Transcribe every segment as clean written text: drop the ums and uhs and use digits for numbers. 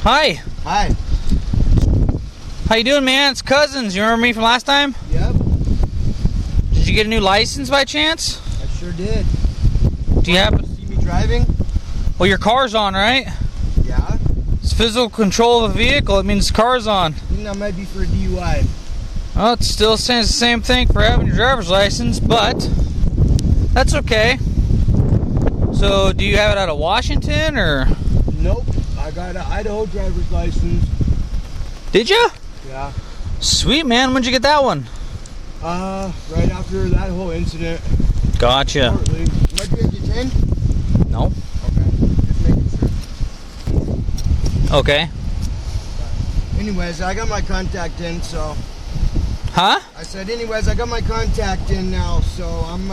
Hi. Hi. How you doing, man? It's Cousins. You remember me from last time? Yep. Did you get a new license by chance? I sure did. Do you happen to see me driving? Well, your car's on, right? Yeah. It's physical control of a vehicle. It means the car's on. I think that might be for a DUI. Well, it still stands the same thing for having your driver's license, but that's okay. So, do you have it out of Washington, or? Nope. I got an Idaho driver's license. Did you? Yeah. Sweet, man. When'd you get that one? Right after that whole incident. Gotcha. Shortly. Might you get detained? No. Okay. Just making sure. Okay. Anyways, I got my contact in, so. Huh? I said, anyways, I got my contact in now, so I'm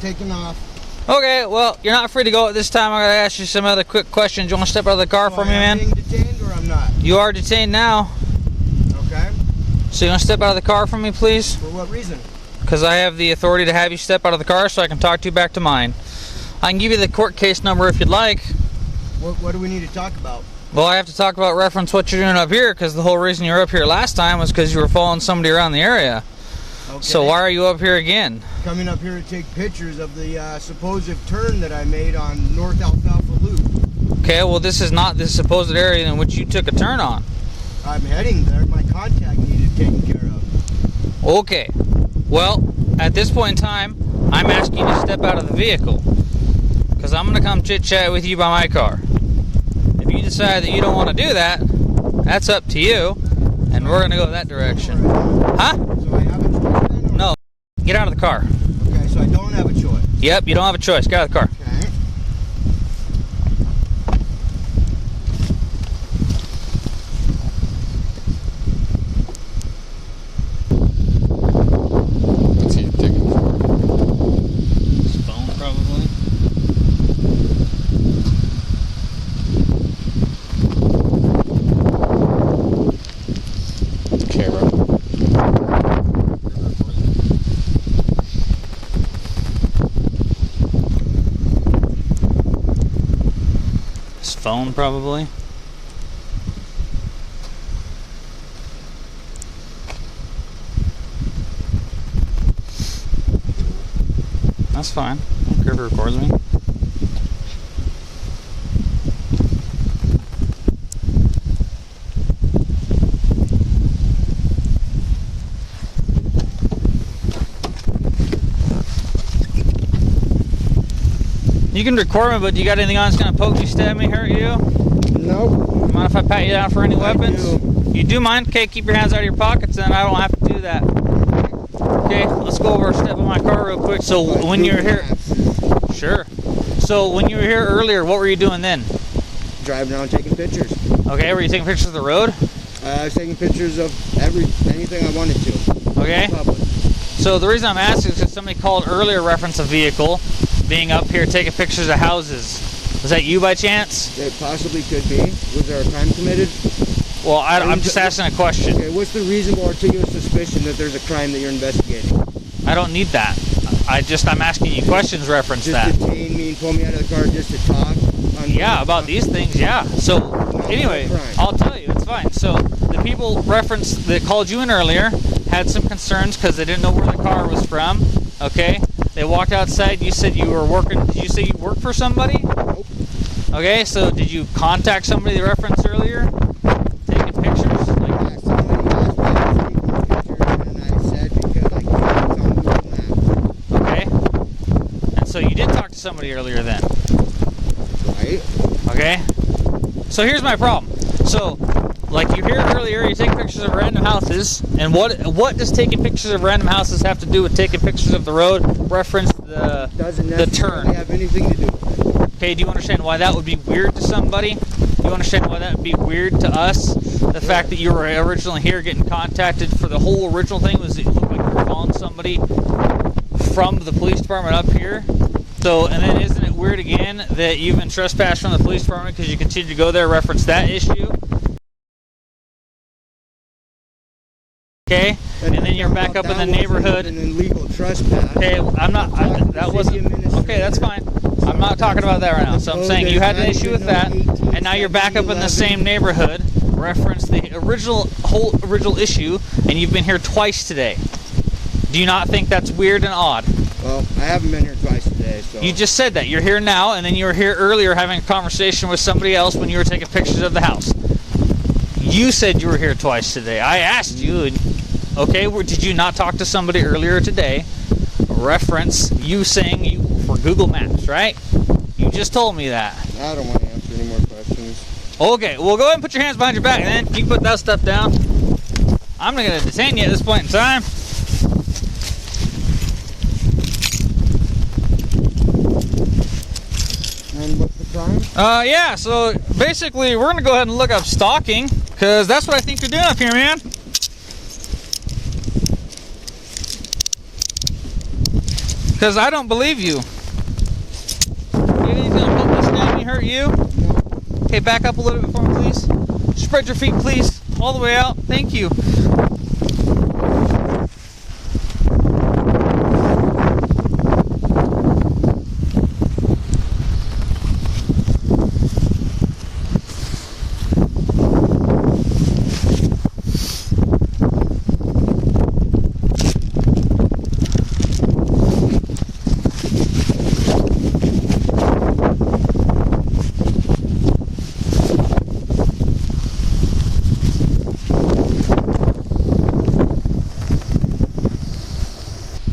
taking off. Okay, well, you're not free to go at this time. I gotta ask you some other quick questions. You want to step out of the car for me, man? Am I being detained or I'm not? You are detained now. Okay. So you want to step out of the car for me, please? For what reason? Because I have the authority to have you step out of the car so I can talk to you back to mine. I can give you the court case number if you'd like. What do we need to talk about? Well, I have to talk about reference what you're doing up here, because the whole reason you were up here last time was because you were following somebody around the area. Okay. So why are you up here again? Coming up here to take pictures of the supposed turn that I made on North Alfalfa Loop. Okay, well this is not the supposed area in which you took a turn on. I'm heading there. My contact needed taken care of. Okay. Well, at this point in time, I'm asking you to step out of the vehicle, because I'm going to come chit-chat with you by my car. If you decide that you don't want to do that, that's up to you, and we're going to go that direction. Huh? So I have a choice then? Or? No. Get out of the car. Okay, so I don't have a choice. Yep, you don't have a choice. Get out of the car. Okay. What's he digging for? His phone, probably. Camera. His phone, probably. That's fine. I don't care if it records me. You can record me, but do you got anything on that's gonna poke you, stab me, hurt you? Nope. Mind if I pat you down for any weapons? do. You do mind? Okay, keep your hands out of your pockets, and I don't have to do that. Okay, let's go over a step in my car real quick. So when you were here, sure. So when you were here earlier, what were you doing then? Driving around taking pictures. Okay, were you taking pictures of the road? I was taking pictures of anything I wanted to. Okay. So the reason I'm asking is because somebody called earlier reference a vehicle being up here taking pictures of houses. Was that you by chance? It possibly could be. Was there a crime committed? Well, I'm just asking a question. Okay, what's the reasonable articulate suspicion that there's a crime that you're investigating? I don't need that. I'm asking you questions reference just that. Detain me and pull me out of the car just to talk? Yeah, about these things, yeah. So, anyway, I'll tell you, it's fine. So, the people referenced that called you in earlier had some concerns because they didn't know where the car was from, okay? They walked outside, you said you were working, did you say you worked for somebody? Nope. Okay, so did you contact somebody they referenced earlier? Taking pictures? Yeah, somebody asked me to take pictures and I said because I can't on Google Maps. Okay. And so you did talk to somebody earlier then? Right. Okay. So here's my problem. So, like you heard earlier, you take pictures of random houses, and what does taking pictures of random houses have to do with taking pictures of the road? Reference the turn. Doesn't have anything to do with it. Okay, do you understand why that would be weird to somebody? Do you understand why that would be weird to us? The fact that you were originally here getting contacted for the whole original thing was it looked like you were calling somebody from the police department up here. So, and then isn't it weird again that you've been trespassed from the police department because you continue to go there, reference that issue? Okay, and then you're back up in the neighborhood. An illegal trespass. Okay, I'm not. That wasn't. Okay, that's fine. I'm not talking about that right now. So I'm saying you had an issue with that, and now you're back up in the same neighborhood. Reference the original issue, and you've been here twice today. Do you not think that's weird and odd? Well, I haven't been here twice today, so. You just said that. You're here now, and then you were here earlier having a conversation with somebody else when you were taking pictures of the house. You said you were here twice today. I asked you, and, okay, did you not talk to somebody earlier today? Reference you saying you for Google Maps, right? You just told me that. I don't want to answer any more questions. Okay, well, go ahead and put your hands behind your back, and then you can put that stuff down. I'm not going to detain you at this point in time. And what's the crime? Yeah, so basically we're gonna go ahead and look up stalking, because that's what I think you're doing up here, man. Because I don't believe you. You think he's gonna put this down and hurt you? No. Okay, back up a little bit for me, please. Spread your feet, please. All the way out. Thank you.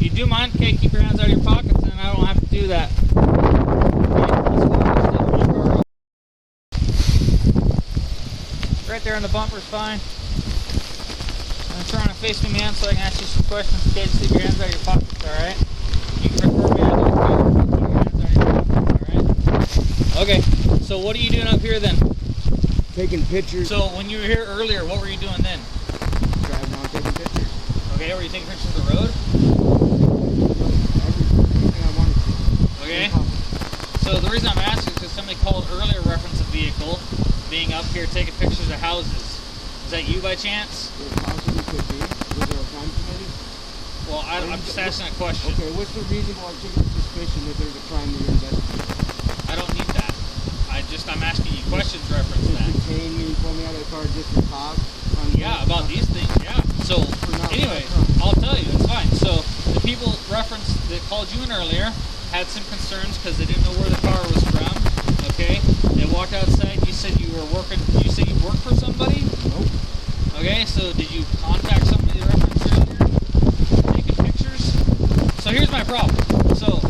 Do you mind? Okay, keep your hands out of your pockets and I don't have to do that. Right there in the bumper's fine. I'm trying to face me, man, so I can ask you some questions. Okay, just leave your hands out of your pockets, alright? You can refer me, I don't care. Keep your hands out of your pockets, alright? Okay, so what are you doing up here then? Taking pictures. So when you were here earlier, what were you doing then? Driving around taking pictures. Okay, were you taking pictures of the road? Okay. So the reason I'm asking is because somebody called earlier reference a vehicle being up here taking pictures of houses. Is that you by chance? It possibly could be. Was there a crime committed? Well, I'm just asking a question. Okay, what's the reasonable articulable suspicion that there's a crime that you're investigating? I don't need that. I'm asking you questions reference that. Detain me, pull me out of the car just for talk? Yeah, about these things, yeah. So, anyway, I'll tell you, it's fine. So, the people referenced that called you in earlier had some concerns because they didn't know where the car was from, okay? They walked outside, you said you were working, you said you worked for somebody? Nope. Okay, so did you contact somebody that referenced earlier? Taking pictures? So here's my problem. So,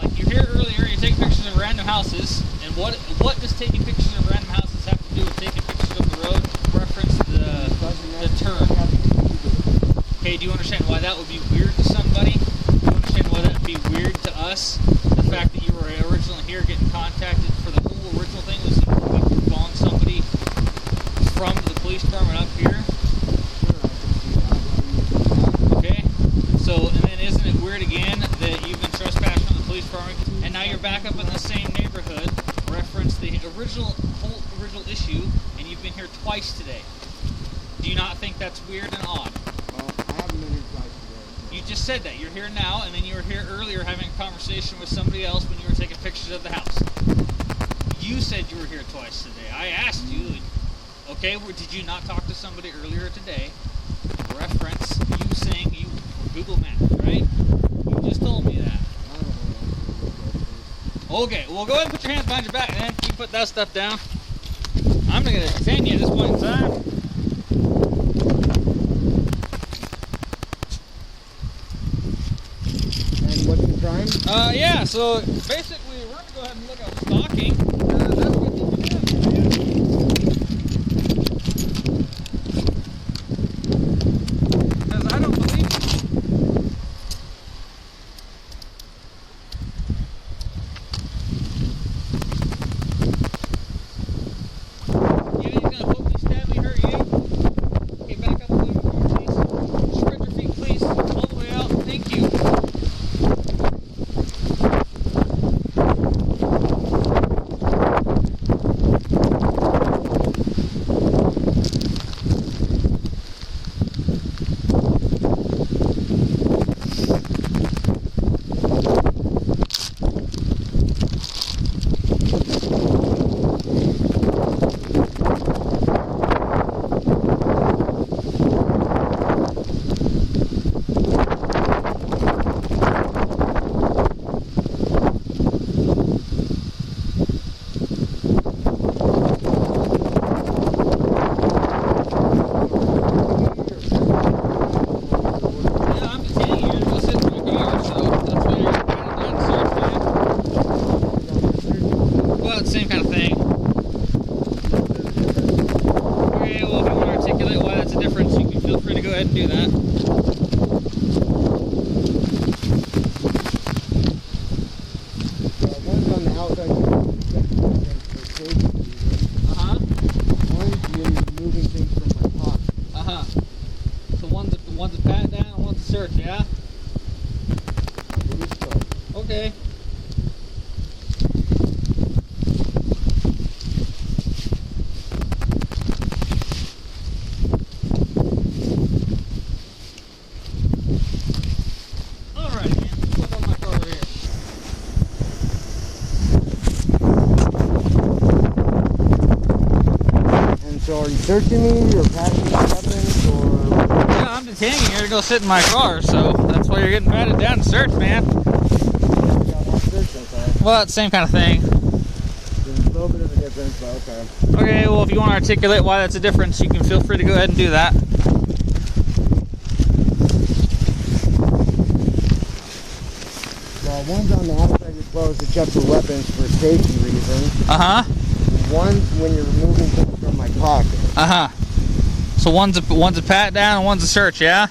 like you're here earlier, you're taking pictures of random houses, and what does taking pictures of random houses have to do with taking pictures of the road? Reference the term. Okay, do you understand why that would be weird to somebody? Do you understand why that would be weird to us? The fact that you were originally here getting contacted for the whole original thing was you were calling somebody from the police department up here? Okay, so, and then isn't it weird again that you've been trespassing from the police department and now you're back up in the same neighborhood, reference the whole original issue, and you've been here twice today? Do you not think that's weird and odd? Well, I haven't been here twice today. You just said that. You're here now, and then you were here earlier having a conversation with somebody else when you were taking pictures of the house. You said you were here twice today. I asked you, okay, did you not talk to somebody earlier today? Reference you saying you were Google Maps, right? You just told me that. Okay, well go ahead and put your hands behind your back, and then you put that stuff down. I'm not going to detain you at this point in time. What's the crime? Yeah, so basically we're going to go ahead and look at stalking. That's what you because I don't believe you. You think he's going to poke me, stab me, hurt you? Okay, back up a little bit more, please. Spread your feet, please. All the way out. Thank you. search, yeah? I believe so. Okay. Alright, man. Let's flip on my car over here. And so are you searching me or passing your weapons or? Yeah, I'm detaining you here to go sit in my car, so that's why you're getting patted down and searched, man. Well, it's the same kind of thing. There's a little bit of a difference, but okay. Okay, well, if you want to articulate why that's a difference, you can feel free to go ahead and do that. Well, one's on the outside of your clothes to check for weapons for safety reasons. Uh-huh. One's when you're removing things from my pocket. Uh-huh. So one's a pat down and one's a search, yeah?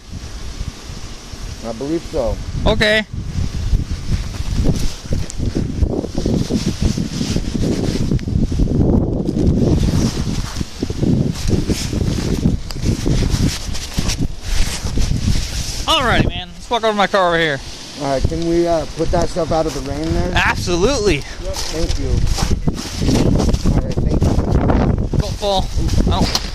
I believe so. Okay. Alrighty, man. Let's walk over to my car over here. Alright, can we put that stuff out of the rain there? Absolutely. Yep. Thank you. Alright, thank you. Don't fall. Oh.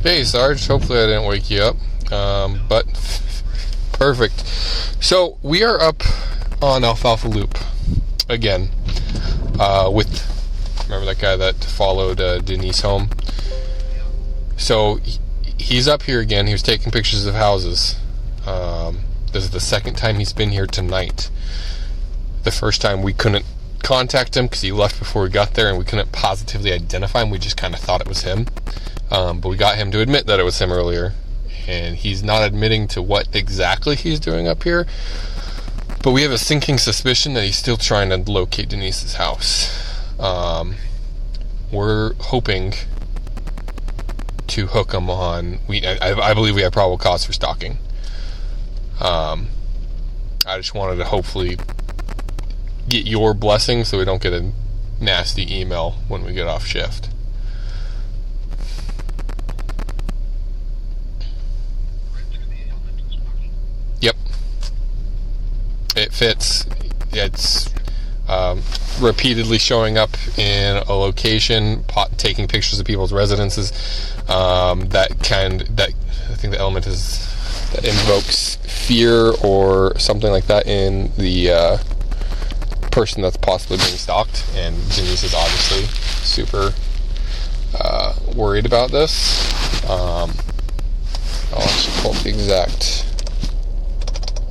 Hey Sarge, hopefully I didn't wake you up, but perfect. So we are up on Alfalfa Loop again with, remember that guy that followed Denise home? So he's up here again. He was taking pictures of houses. This is the second time he's been here tonight. The first time we couldn't contact him because he left before we got there and we couldn't positively identify him. We just kind of thought it was him. But we got him to admit that it was him earlier, and he's not admitting to what exactly he's doing up here, but we have a sinking suspicion that he's still trying to locate Denise's house. We're hoping to hook him on, I believe we have probable cause for stalking. I just wanted to hopefully get your blessing so we don't get a nasty email when we get off shift. Yep, it fits. It's repeatedly showing up in a location, taking pictures of people's residences. That I think the element is that invokes fear or something like that in the person that's possibly being stalked. And Denise is obviously super worried about this. I'll actually pull up the exact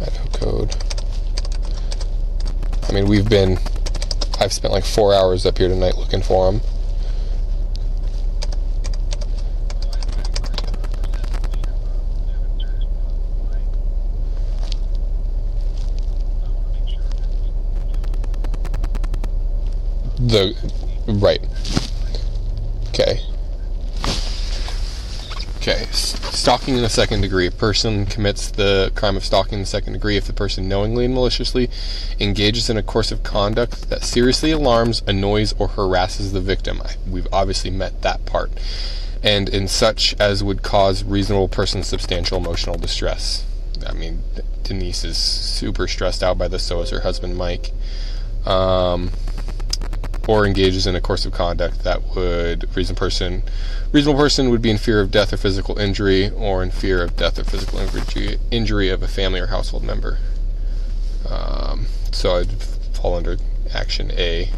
Idaho code. I mean, I've spent like 4 hours up here tonight looking for him. Right. Okay, stalking in the second degree. A person commits the crime of stalking in the second degree if the person knowingly and maliciously engages in a course of conduct that seriously alarms, annoys, or harasses the victim. We've obviously met that part. And in such as would cause reasonable person substantial emotional distress. I mean, Denise is super stressed out by this, so is her husband Mike. Or engages in a course of conduct that would reasonable person would be in fear of death or physical injury, or in fear of death or physical injury of a family or household member. So I'd fall under action A.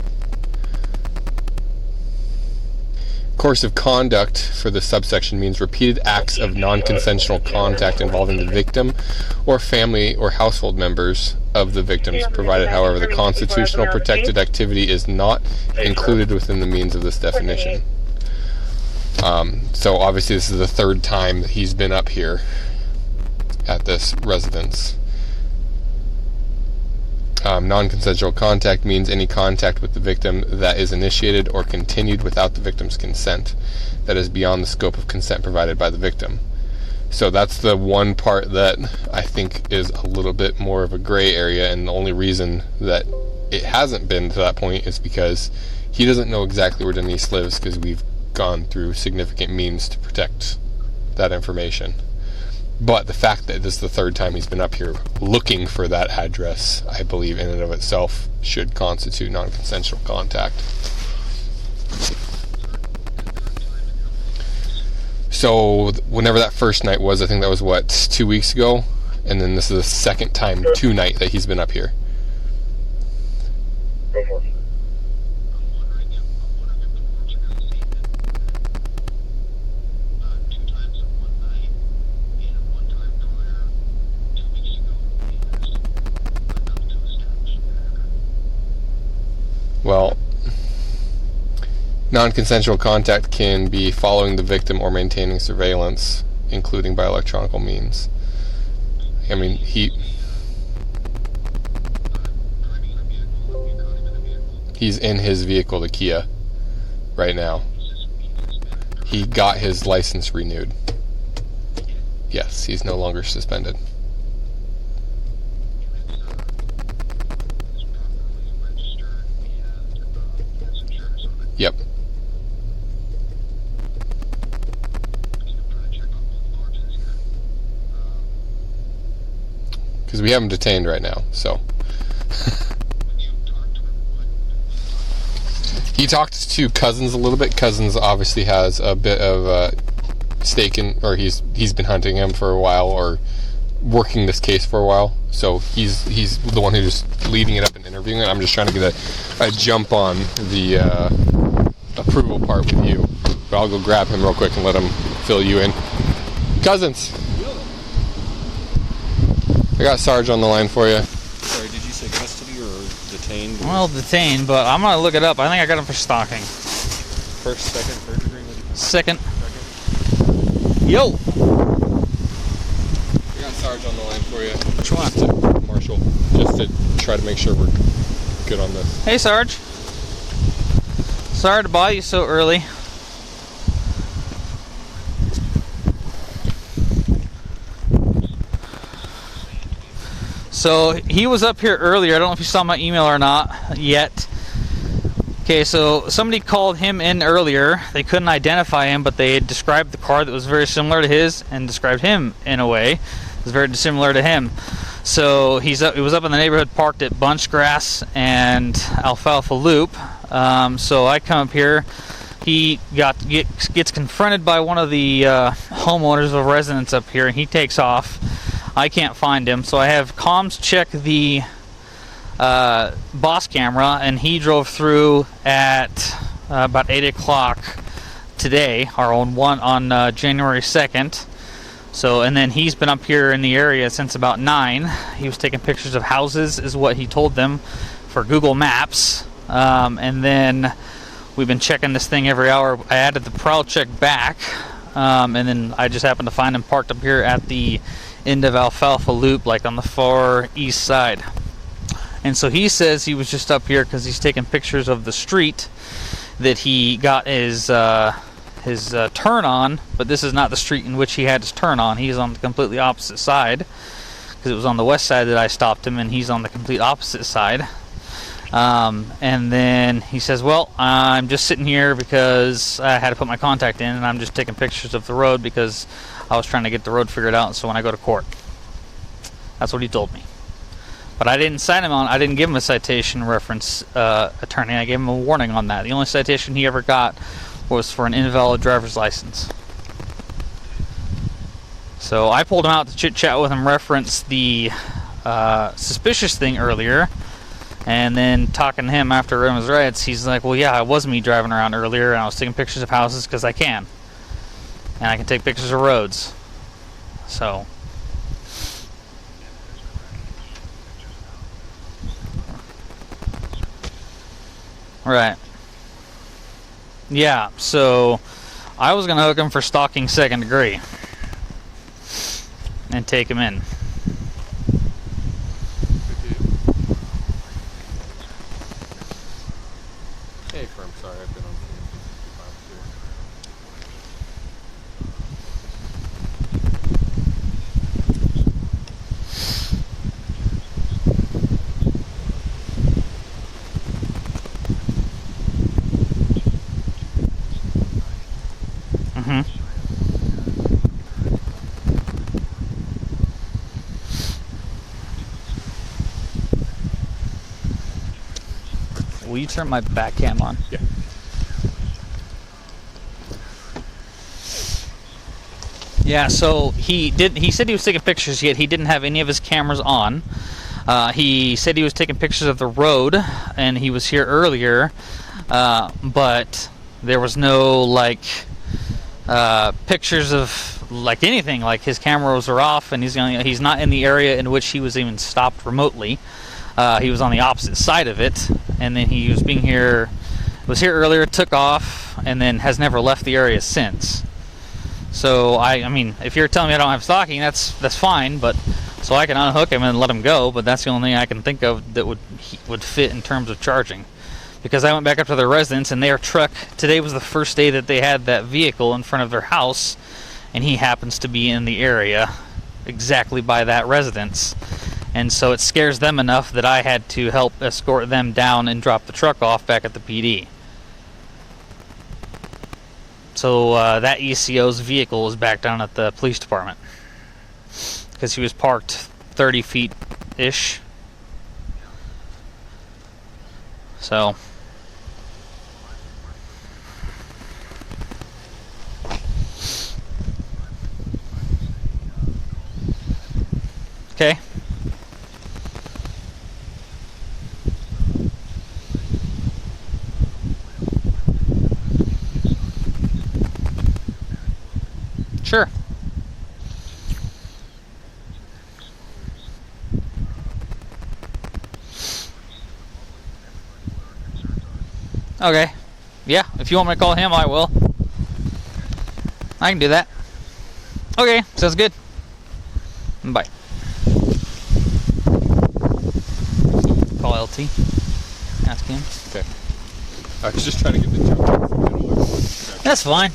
Course of conduct for the subsection means repeated acts of non-consensual contact involving the victim or family or household members of the victims, provided, however, the constitutional protected activity is not included within the means of this definition. So obviously this is the third time that he's been up here at this residence. Non-consensual contact means any contact with the victim that is initiated or continued without the victim's consent, that is beyond the scope of consent provided by the victim. So that's the one part that I think is a little bit more of a gray area, and the only reason that it hasn't been to that point is because he doesn't know exactly where Denise lives, because we've gone through significant means to protect that information. But the fact that this is the third time he's been up here looking for that address, I believe in and of itself should constitute non-consensual contact. So whenever that first night was, I think that was, what, 2 weeks ago? And then this is the second time tonight that he's been up here. Well, non-consensual contact can be following the victim or maintaining surveillance, including by electronic means. I mean, he's in his vehicle, the Kia, right now. He got his license renewed. Yes, he's no longer suspended. Yep. Because we have him detained right now, so. He talked to Cousins a little bit. Cousins obviously has a bit of stake in, or he's been hunting him for a while, or working this case for a while. So he's the one who's leading it up and interviewing it. I'm just trying to get a jump on the approval part with you. But I'll go grab him real quick and let him fill you in. Cousins! I got Sarge on the line for you. Sorry, did you say custody or detained? Well, detained, but I'm going to look it up. I think I got him for stalking. First, second, third degree? Second. Yo! I got Sarge on the line for you. Which one? Marshall. Just to try to make sure we're good on this. Hey, Sarge. Sorry to bother you so early. So he was up here earlier. I don't know if you saw my email or not yet. Okay, so somebody called him in earlier. They couldn't identify him, but they had described the car that was very similar to his and described him in a way that was very similar to him. So he was up in the neighborhood, parked at Bunchgrass and Alfalfa Loop. So I come up here. He gets confronted by one of the homeowners of residents up here, and he takes off. I can't find him, so I have comms check the boss camera, and he drove through at about 8 o'clock today, or on January 2nd. So, and then he's been up here in the area since about 9. He was taking pictures of houses, is what he told them, for Google Maps. And then we've been checking this thing every hour. I added the prowl check back, and then I just happened to find him parked up here at the end of Alfalfa Loop, like on the far east side. And so he says he was just up here because he's taking pictures of the street that he got his turn on, but this is not the street in which he had his turn on. He's on the completely opposite side, because it was on the west side that I stopped him, and he's on the complete opposite side. And then he says, well, I'm just sitting here because I had to put my contact in, and I'm just taking pictures of the road because I was trying to get the road figured out, so when I go to court. That's what he told me. But I didn't cite him on, I didn't give him a citation reference attorney. I gave him a warning on that. The only citation he ever got was for an invalid driver's license. So I pulled him out to chit chat with him, reference the suspicious thing earlier, and then talking to him after his rights, he's like, well, yeah, it was me driving around earlier, and I was taking pictures of houses because I can. And I can take pictures of roads. So. Right. Yeah, so I was going to hook him for stalking second degree and take him in. Mm-hmm. Will you turn my back cam on? Yeah. Yeah, so he said he was taking pictures, yet he didn't have any of his cameras on. He said he was taking pictures of the road, and he was here earlier, but there was no, like, pictures of, like, anything. Like, his cameras are off, and he's not in the area in which he was even stopped remotely. He was on the opposite side of it, and then he was here earlier, took off, and then has never left the area since. So I mean, if you're telling me I don't have stalking, that's fine. But so I can unhook him and let him go. But that's the only thing I can think of that would fit in terms of charging. Because I went back up to their residence, and their truck today was the first day that they had that vehicle in front of their house, and he happens to be in the area exactly by that residence. And so it scares them enough that I had to help escort them down and drop the truck off back at the PD. So that ECO's vehicle was back down at the police department because he was parked 30 feet-ish. So okay. Sure. Okay. Yeah, if you want me to call him, I will. I can do that. Okay, sounds good. Bye. Call LT. Ask him. Okay. I was just trying to get the jump. That's fine.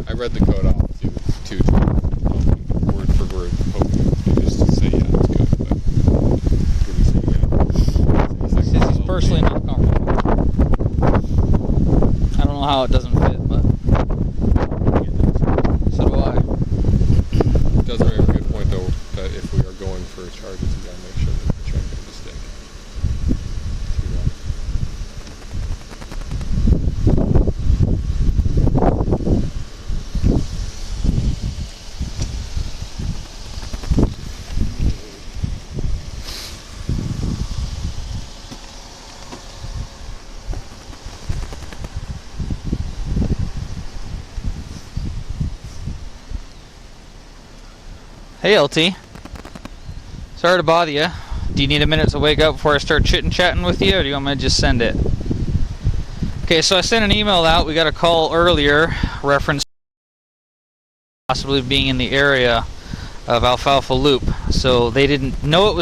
I read the code off too, word for word, hoping just to say yeah, it's good, but didn't say This is personally not comfortable. I don't know how it doesn't fit, but so do I. It does raise a good point though, that if we are going for charges, you gotta make sure that we're trying to make a mistake. Hey LT, sorry to bother you. Do you need a minute to wake up before I start chit-chatting with you, or do you want me to just send it? Okay, so I sent an email out. We got a call earlier, reference possibly being in the area of Alfalfa Loop. So they didn't know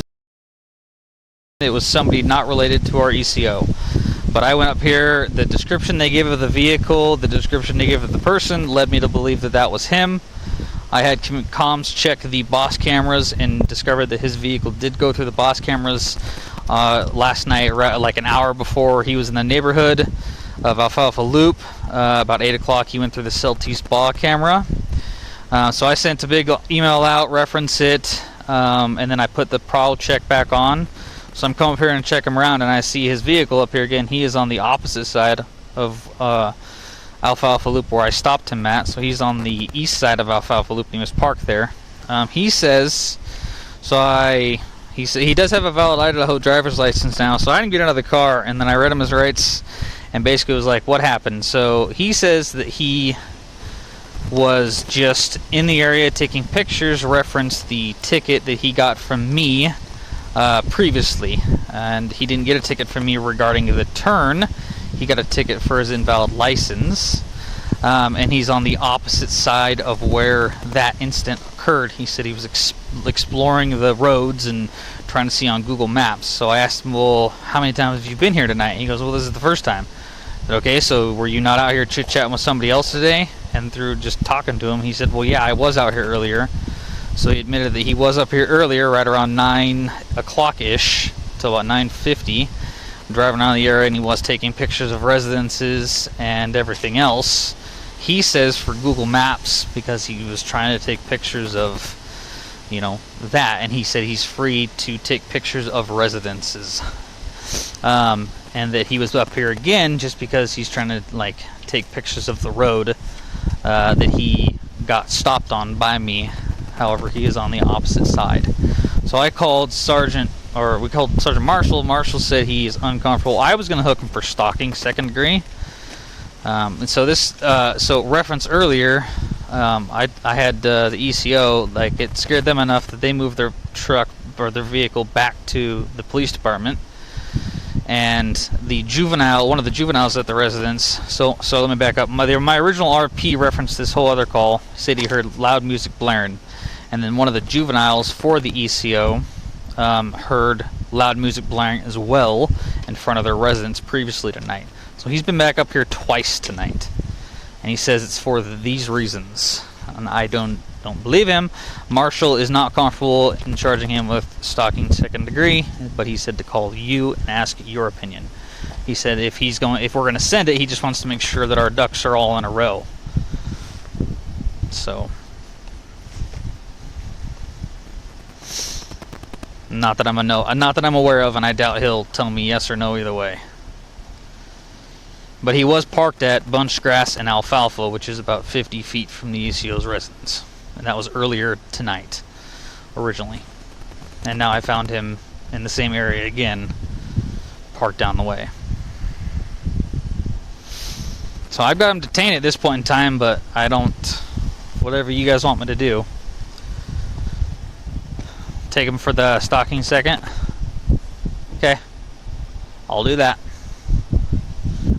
it was somebody not related to our ECO. But I went up here, the description they gave of the vehicle, the description they gave of the person led me to believe that that was him. I had comms check the boss cameras and discovered that his vehicle did go through the boss cameras last night, like an hour before he was in the neighborhood of Alfalfa Loop. About 8 o'clock he went through the Celtice spa camera. So I sent a big email out, reference it, and then I put the prowl check back on. So I'm coming up here and check him around, and I see his vehicle up here again. He is on the opposite side of Alfalfa Loop where I stopped him at. So he's on the east side of Alfalfa Loop and he was parked there. He says, he does have a valid Idaho driver's license now, so I didn't get out of the car, and then I read him his rights and basically was like, what happened? So he says that he was just in the area taking pictures, referenced the ticket that he got from me previously, and he didn't get a ticket from me regarding the turn. He got a ticket for his invalid license, and he's on the opposite side of where that incident occurred. He said he was exploring the roads and trying to see on Google Maps. So I asked him, well, how many times have you been here tonight? He goes, well, this is the first time. I said, okay, so were you not out here chit-chatting with somebody else today? And through just talking to him, he said, well, yeah, I was out here earlier. So he admitted that he was up here earlier, right around 9 o'clock-ish, till about 9:50. driving around the area, and he was taking pictures of residences and everything else. He says for Google Maps, because he was trying to take pictures of, you know, that, and he said he's free to take pictures of residences. And that he was up here again just because he's trying to, like, take pictures of the road that he got stopped on by me. However, he is on the opposite side. So I called we called Sergeant Marshall. Marshall said he is uncomfortable. I was going to hook him for stalking, 2nd degree. And so this, reference earlier, I had the ECO, like, it scared them enough that they moved their truck or their vehicle back to the police department. And the juvenile, one of the juveniles at the residence, so let me back up. My original RP referenced this whole other call, said he heard loud music blaring. And then one of the juveniles for the ECO heard loud music blaring as well in front of their residence previously tonight. So he's been back up here twice tonight. And he says it's for these reasons. And I don't believe him. Marshall is not comfortable in charging him with stalking 2nd degree, but he said to call you and ask your opinion. He said if we're going to send it, he just wants to make sure that our ducks are all in a row. So, not that I'm aware of, and I doubt he'll tell me yes or no either way. But he was parked at Bunchgrass and Alfalfa, which is about 50 feet from the ECO's residence. And that was earlier tonight, originally. And now I found him in the same area again, parked down the way. So I've got him detained at this point in time, but I don't... Whatever you guys want me to do. Take him for the stalking 2nd? Okay. I'll do that.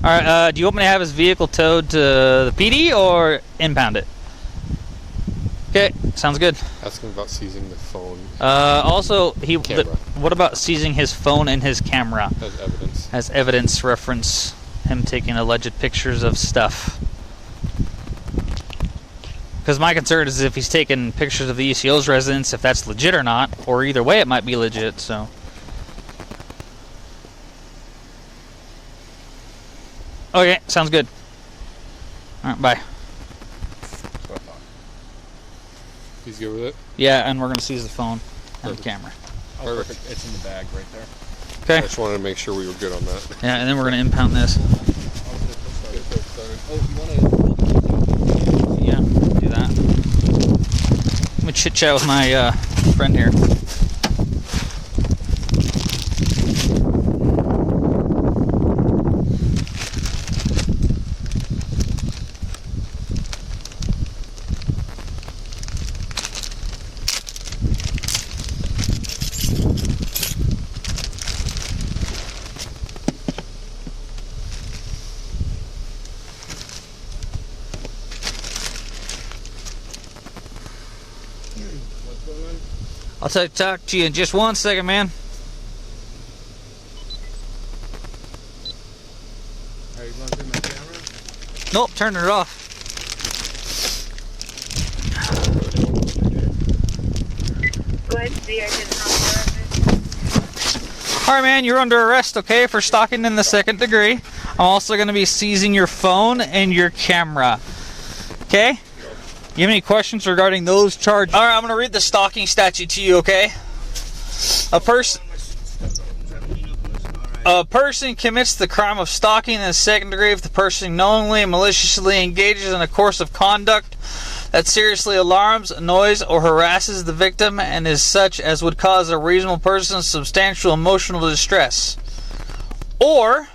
Alright, do you want me to have his vehicle towed to the PD or impound it? Okay, sounds good. Ask him about seizing the phone. Also, Camera. What about seizing his phone and his camera? As evidence. As evidence, reference him taking alleged pictures of stuff. Because my concern is if he's taking pictures of the ECO's residence, if that's legit or not, or either way it might be legit, so... Okay, sounds good. Alright, bye. He's good with it? Yeah, and we're going to seize the phone and the camera. Perfect. It's in the bag right there. Okay. I just wanted to make sure we were good on that. Yeah, and then we're going to impound this. Oh, you want to... Yeah, do that. Let me chit-chat with my friend here. I'll talk to you in just 1 second, man. Are you going through my camera? Nope, turning it off. Go ahead, see, I didn't know. Alright, man, you're under arrest, okay, for stalking in the 2nd degree. I'm also going to be seizing your phone and your camera. Okay? You have any questions regarding those charges? Alright, I'm going to read the stalking statute to you, okay? A person commits the crime of stalking in the 2nd degree if the person knowingly and maliciously engages in a course of conduct that seriously alarms, annoys, or harasses the victim and is such as would cause a reasonable person substantial emotional distress. Or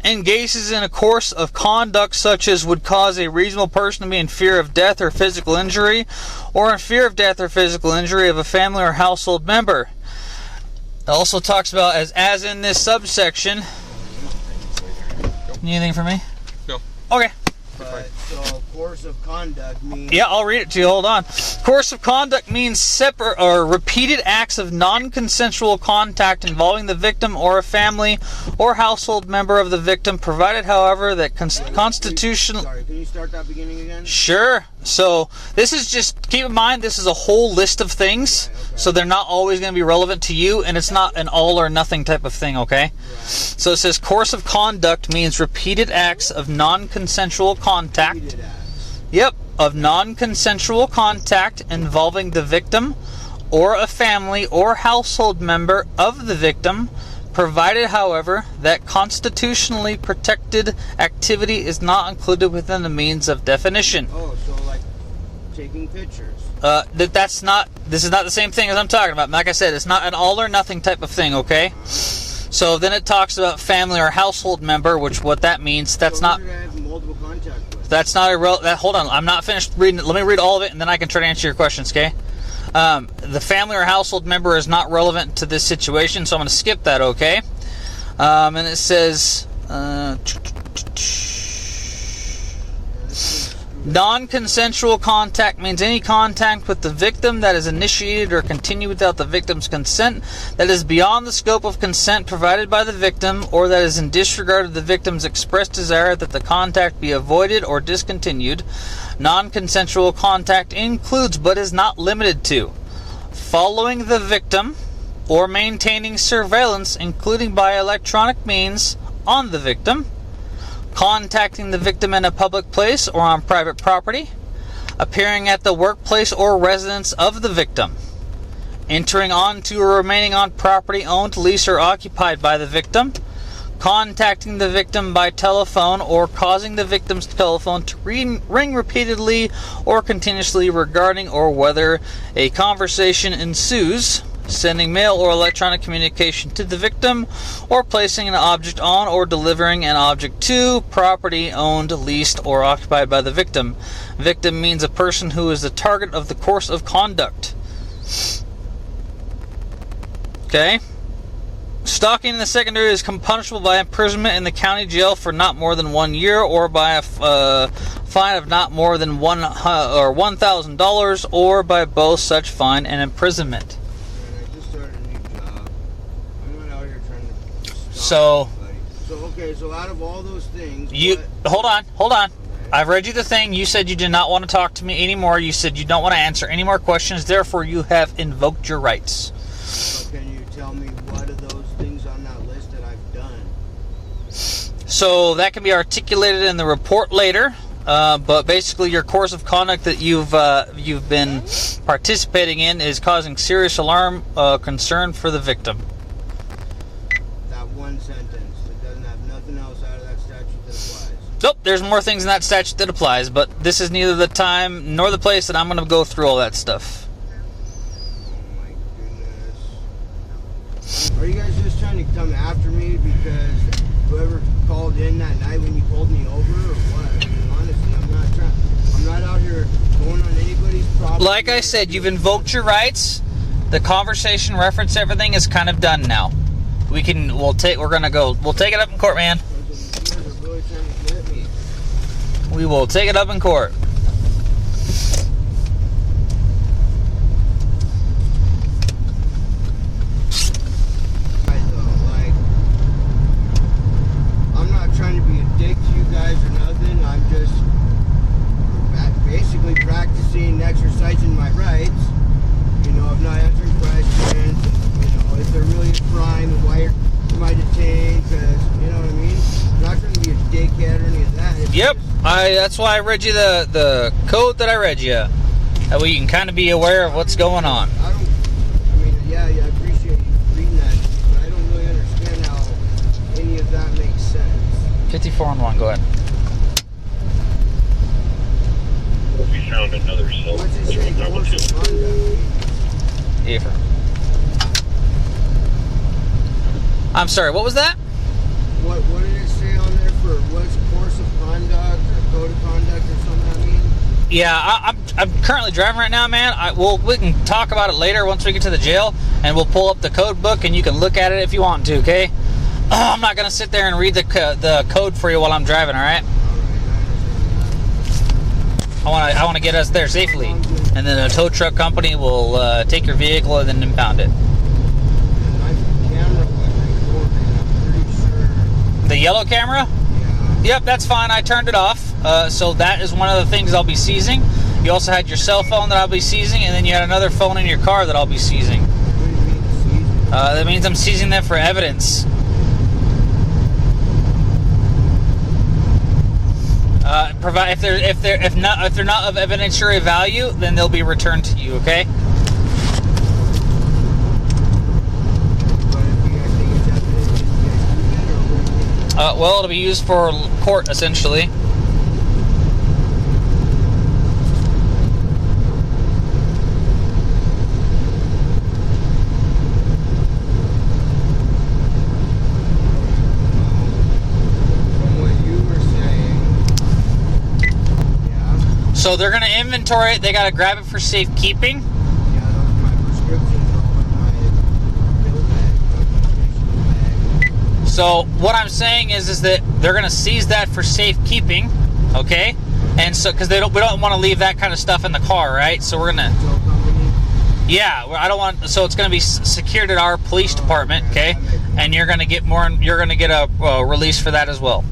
engages in a course of conduct such as would cause a reasonable person to be in fear of death or physical injury, or in fear of death or physical injury of a family or household member. It also talks about, as in this subsection... Anything for me? No. Okay. But, so course of conduct means? Yeah, I'll read it to you. Hold on. Course of conduct means separate or repeated acts of non-consensual contact involving the victim or a family or household member of the victim, provided, however, that constitutional... Sorry, can you start that beginning again? Sure. So this is just, keep in mind, this is a whole list of things, Right, okay. so they're not always going to be relevant to you, and it's not an all or nothing type of thing, okay? Right. So it says course of conduct means repeated acts of non-consensual contact. Repeated acts. Yep, of non-consensual contact involving the victim or a family or household member of the victim, provided, however, that constitutionally protected activity is not included within the means of definition. Oh, so like taking pictures. This is not the same thing as I'm talking about. Like I said, it's not an all or nothing type of thing, okay? So then it talks about family or household member, which what that means, that's So not... who did I have multiple contact with? That's not a hold on, I'm not finished reading it. Let me read all of it, and then I can try to answer your questions, okay? The family or household member is not relevant to this situation, so I'm going to skip that, okay? And it says... non-consensual contact means any contact with the victim that is initiated or continued without the victim's consent, that is beyond the scope of consent provided by the victim, or that is in disregard of the victim's expressed desire that the contact be avoided or discontinued. Non-consensual contact includes, but is not limited to, following the victim or maintaining surveillance, including by electronic means, on the victim, contacting the victim in a public place or on private property, appearing at the workplace or residence of the victim, entering onto or remaining on property owned, leased, or occupied by the victim, contacting the victim by telephone or causing the victim's telephone to ring repeatedly or continuously regarding or whether a conversation ensues, sending mail or electronic communication to the victim, or placing an object on or delivering an object to property owned, leased, or occupied by the victim. Victim means a person who is the target of the course of conduct. Okay? Stalking in the secondary is punishable by imprisonment in the county jail for not more than 1 year, or by a fine of not more than $1,000, or by both such fine and imprisonment. So okay, so out of all those things, hold on. I've read you the thing. You said you did not want to talk to me anymore. You said you don't want to answer any more questions. Therefore, you have invoked your rights. So can you tell me what of those things on that list that I've done? So that can be articulated in the report later. But basically, your course of conduct that you've been participating in is causing serious alarm, concern for the victim. One sentence. It doesn't have nothing else out of that statute that applies. Nope, there's more things in that statute that applies, but this is neither the time nor the place that I'm going to go through all that stuff. Oh my goodness. Are you guys just trying to come after me because whoever called in that night when you pulled me over, or what? I mean, honestly, I'm not out here going on anybody's property. Like I said, you've invoked your rights. The conversation reference, everything is kind of done now. We'll take it up in court, man. We will take it up in court. I'm not trying to be a dick to you guys or nothing. I'm just basically practicing, exercising my rights. You know, of not answering questions. If they're really a crime and why am I detained, because, you know what I mean? I'm not trying to be a dickhead or any of that. Yep, that's why I read you the code that I read you. That way you can kind of be aware of what's going on. I appreciate you reading that, but I don't really understand how any of that makes sense. 54-1, go ahead. We found another cell. What's it say, course of conduct? Ever. I'm sorry, what was that? What did it say on there for what's course of conduct or code of conduct or something? I mean, Yeah, I'm currently driving right now, man. We can talk about it later once we get to the jail, and we'll pull up the code book, and you can look at it if you want to, okay? I'm not going to sit there and read the code for you while I'm driving, all right? I want to get us there safely, and then a tow truck company will take your vehicle and then impound it. The yellow camera? Yep, that's fine. I turned it off. So that is one of the things I'll be seizing. You also had your cell phone that I'll be seizing, and then you had another phone in your car that I'll be seizing. That means I'm seizing them for evidence. If they're not of evidentiary value, then they'll be returned to you. Okay. Well, it'll be used for court, essentially. From what you were saying, yeah. So they're going to inventory it. They got to grab it for safekeeping. Yeah, those are my prescriptions all in my pill bag, bag. So what I'm saying is that they're going to seize that for safekeeping, okay? And so because we don't want to leave that kind of stuff in the car, right? So we're gonna, yeah, I don't want. So it's going to be secured at our police department, okay? And you're going to get more. You're going to get a release for that as well.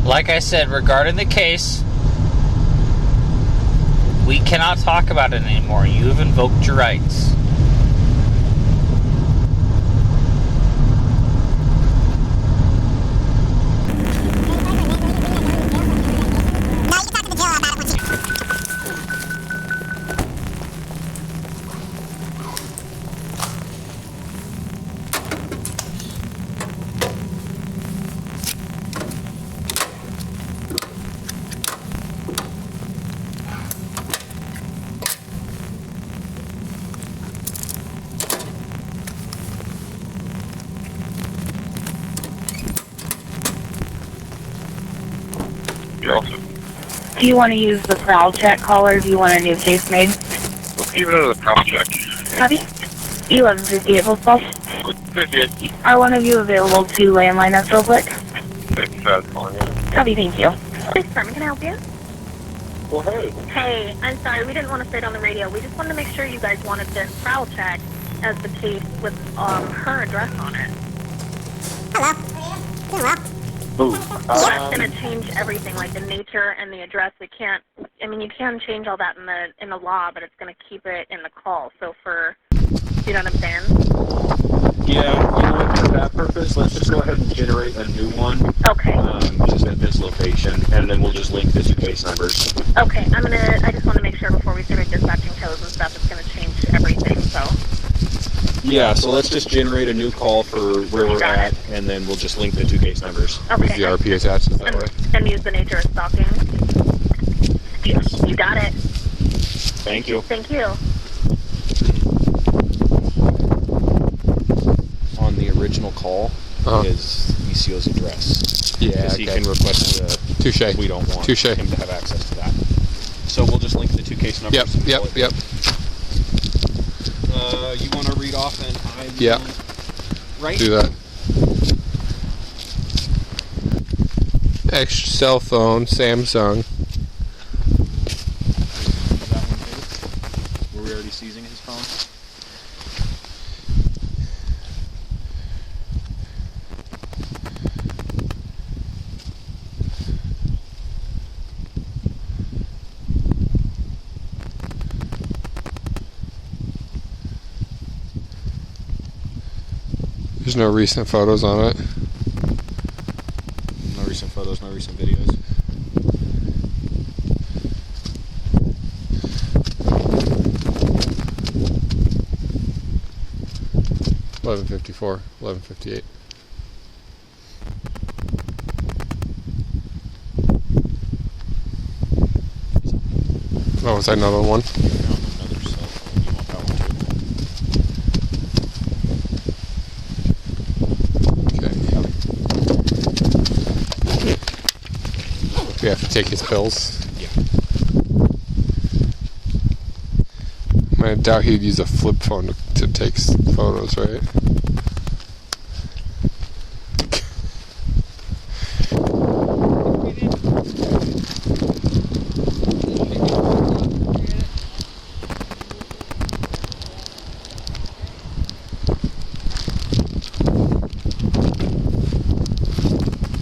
Like I said, regarding the case, we cannot talk about it anymore. You have invoked your rights. Do you want to use the prowl check call or do you want a new case made? Let's give it another prowl check. Copy. 1158 Pulse. 58. Are one of you available to landline us real quick? It's calling you. Copy, thank you. Police Department, can I help you? Well, hey. Hey, I'm sorry, we didn't want to say it on the radio. We just wanted to make sure you guys wanted this prowl check as the case with her address on it. Ooh. That's going to change everything, like the nature and the address. We can't, I mean, you can change all that in the law, but it's going to keep it in the call. So for, you know what I'm saying? Yeah, you know what, for that purpose, let's just go ahead and generate a new one. Okay. Just at this location, and then we'll just link the two case numbers. Okay, I just want to make sure before we start dispatching tows and stuff, it's going to change everything, so. Yeah, so let's just generate a new call for where we're at, and then we'll just link the two case numbers. Okay. Is the RP attached? Is that right? And use the nature of stalking. Yes. You got it. Thank you. Thank you. On the original call is ECO's address. Yeah, Because he okay. can request Touche. we don't want Touche. him to have access to that. So we'll just link the two case numbers. Yep. You want to read off and I will Yeah. Right? Do that. Extra cell phone, Samsung. That one too? Were we already seizing his phone? There's no recent photos on it. No recent photos, no recent videos. $11.54, $11.58. Oh, was that another one? Found another cell phone. You want that one too? Okay. We have to take his pills. Yeah. I doubt he'd use a flip phone to take photos, right?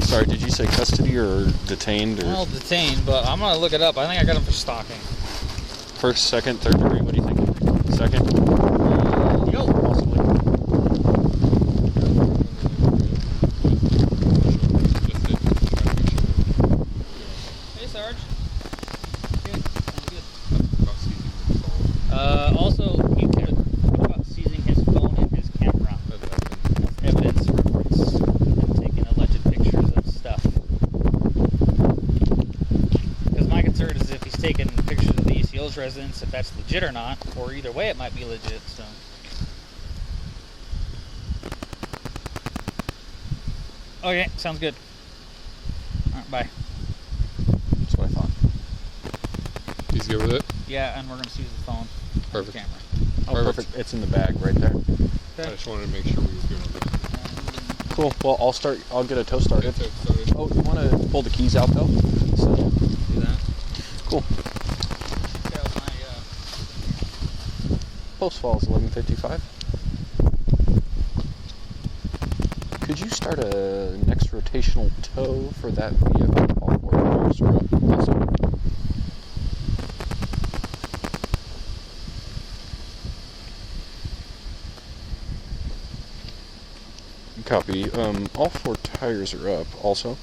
Sorry, did you say custody or detained or Well, detained, but I'm gonna look it up. I think I got him for stalking. first, second, third degree? What do you think? Second? Yo. Possibly. Hey, Sarge. Good. Also, he could about seizing his phone and his camera. That's evidence reference and taking alleged pictures of stuff. Because my concern is if he's taking pictures of the ECO's residence, if that's legit or not, or either way it might be legit, so. Okay, sounds good. Alright, bye. That's what I thought. He's good with it? Yeah, and we're gonna seize the phone. Perfect. Camera. Oh, Perfect. perfect. It's in the bag right there. I just wanted to make sure we were good on that. Cool. Well, I'll get a tow started. Get it started. Oh, you want to pull the keys out though? So, Do that. cool. That was my, Post Falls 11:55. Could you start a next rotational tow for that vehicle? All four tires are up. Awesome. Copy. All four tires are up. Also,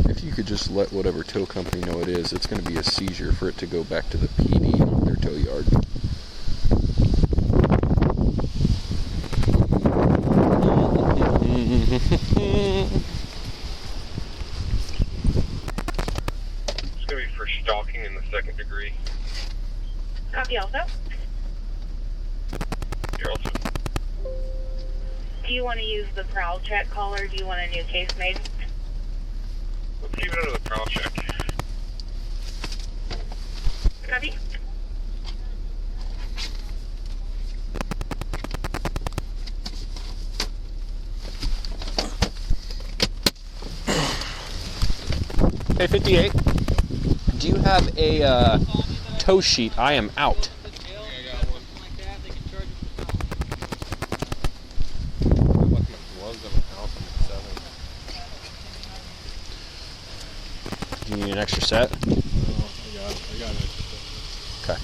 if you could just let whatever tow company know it is, it's going to be a seizure for it to go back to the PD, not their tow yard. It's going to be for stalking in the second degree. Copy also. You're also Do you want to use the prowl check call or do you want a new case made? Let's leave it under the prowl check. Copy. Hey, 58. Do you have a tow sheet? I am out. Do you need an extra set? I got an extra set. Okay.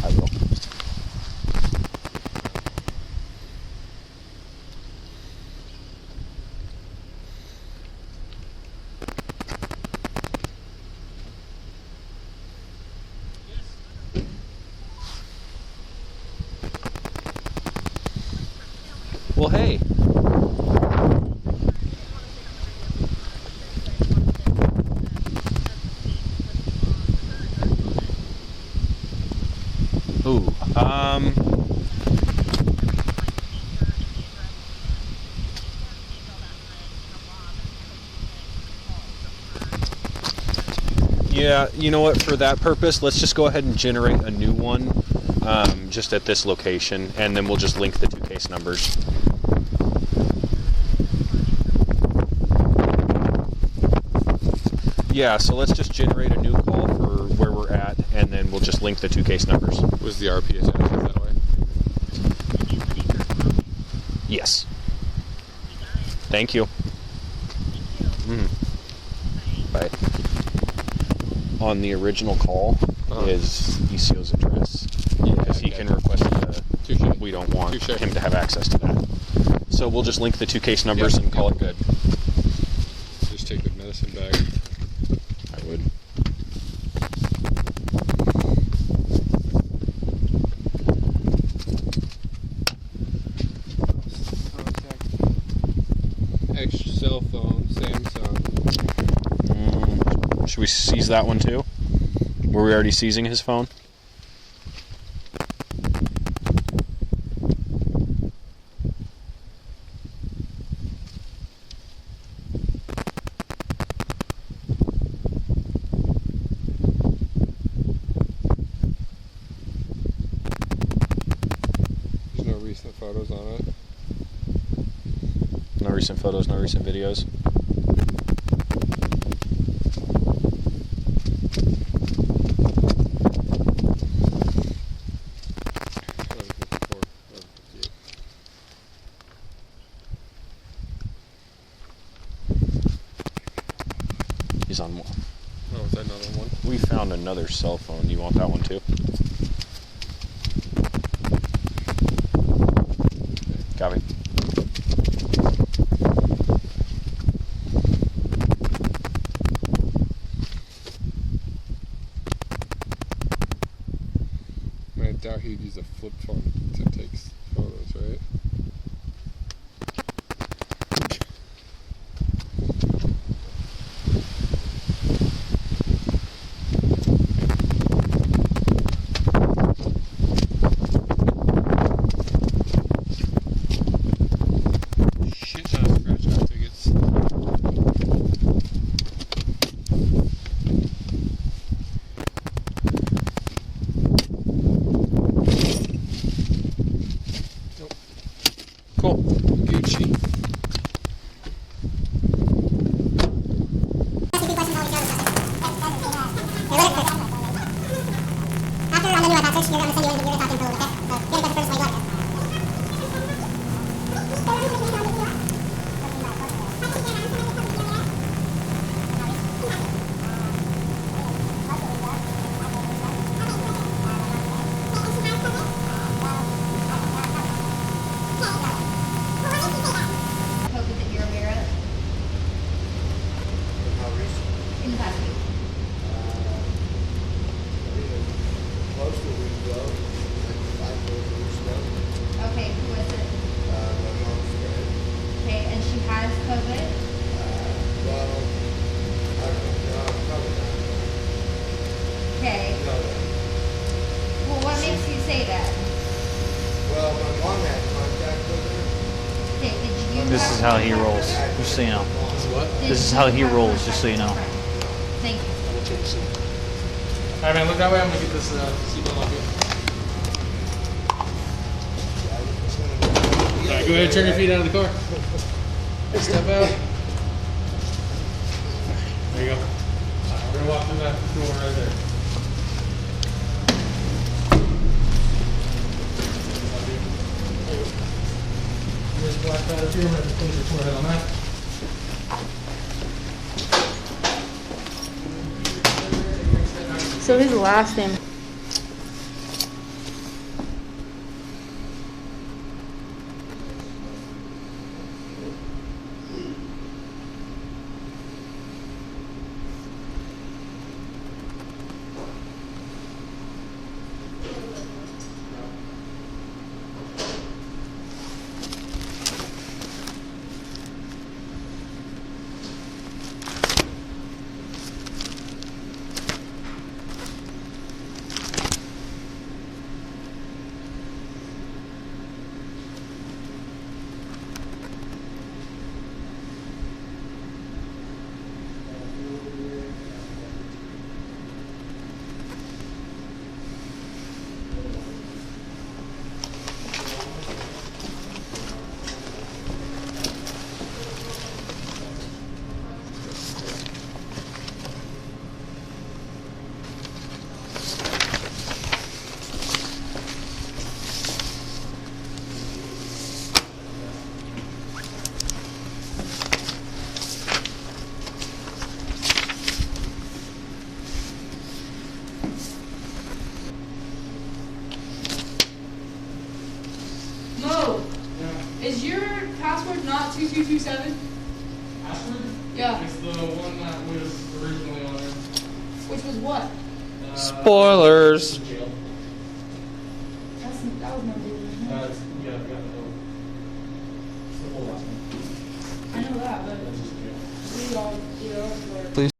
I will. Well, hey. Ooh, yeah, you know what, for that purpose, let's just go ahead and generate a new one, just at this location, and then we'll just link the two case numbers. Yeah, so let's just generate a new call for where we're at, and then we'll just link the two case numbers. Was the RP attached that way? Yes. Thank you. Bye. On the original call is ECO's address, because he can request Touché. we don't want Touché. him to have access to that. So we'll just link the two case numbers and call it good. Just take the medicine bag. I would. Extra cell phone, Samsung. Should we seize that one too? Were we already seizing his phone? There's no recent photos on it. No recent photos, no recent videos. He's on one. Oh, is that another one? We found another cell phone. You want that one too? Copy. I doubt he'd use a flip phone to take photos, right? Shit ton of scratch out tickets. Cool. Gucci. COVID that you're aware of How recent? in the past week? Close to a week ago. This is how he rolls, just so you know. This is how he rolls, just so you know. Thank you. Alright, man, look that way. I'm gonna get this seatbelt on here. Alright, go ahead and turn your feet out of the car. Step out. There you go. We're gonna walk through that door right there. Just black pad up here. We're gonna close your forehead on that. So his last name. Mo, is your password not 2227? Password? Yeah. It's the one that was originally on there. Which was what? Spoilers. Jail. That was never the original. Yeah, we got the whole. It's the whole last one. I know that, but That's just jail. we all,